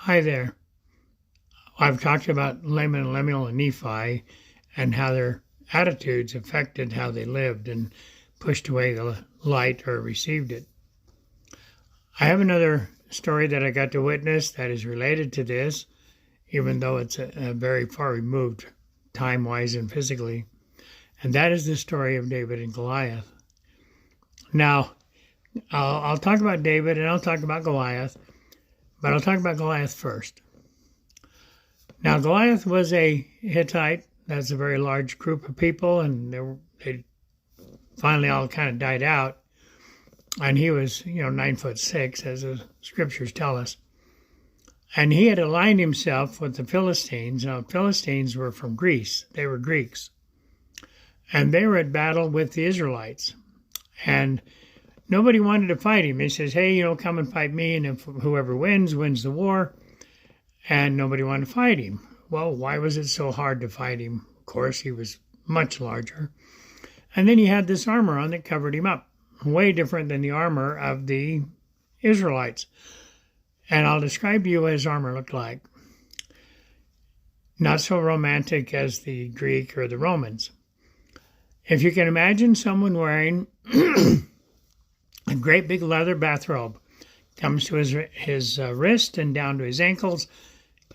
Hi there. I've talked about Laman and Lemuel and Nephi and how their attitudes affected how they lived and pushed away the light or received it. I have another story that I got to witness that is related to this, even though it's a very far removed time-wise and physically, and that is the story of David and Goliath. Now, I'll talk about David and I'll talk about Goliath, but I'll talk about Goliath first. Now, Goliath was a Hittite. That's a very large group of people, and they finally all kind of died out. And he was, 9'6", as the scriptures tell us. And he had aligned himself with the Philistines. Now, Philistines were from Greece. They were Greeks. And they were at battle with the Israelites. And nobody wanted to fight him. He says, hey, come and fight me, and if whoever wins the war. And nobody wanted to fight him. Well, why was it so hard to fight him? Of course, he was much larger. And then he had this armor on that covered him up, way different than the armor of the Israelites. And I'll describe to you what his armor looked like. Not so romantic as the Greek or the Romans. If you can imagine someone wearing a great big leather bathrobe, comes to his wrist and down to his ankles,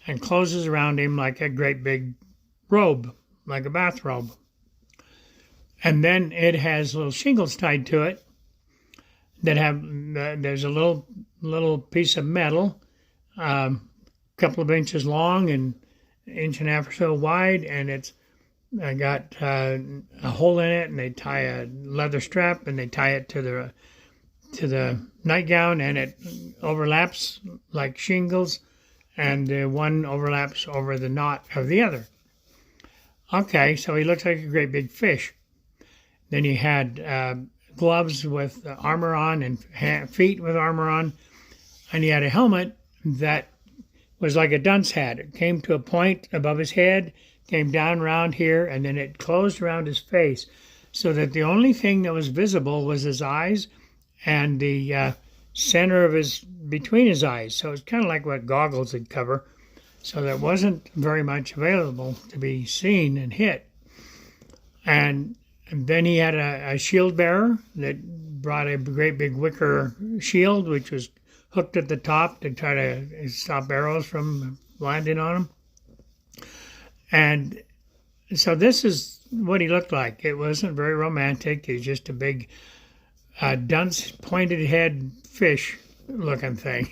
and closes around him like a great big robe, like a bathrobe. And then it has little shingles tied to it that have, there's a little piece of metal, a couple of inches long and an inch and a half or so wide, and it's got a hole in it, and they tie a leather strap, and they tie it to the nightgown, and it overlaps like shingles, and the one overlaps over the knot of the other. Okay, so he looks like a great big fish. Then he had gloves with armor on and feet with armor on, and he had a helmet that was like a dunce hat. It came to a point above his head, came down around here, and then it closed around his face, so that the only thing that was visible was his eyes and the center of between his eyes. So it's kind of like what goggles would cover. So there wasn't very much available to be seen and hit. And then he had a shield bearer that brought a great big wicker shield, which was hooked at the top to try to stop arrows from landing on him. And so this is what he looked like. It wasn't very romantic. He was just a big dunce, pointed head fish looking thing.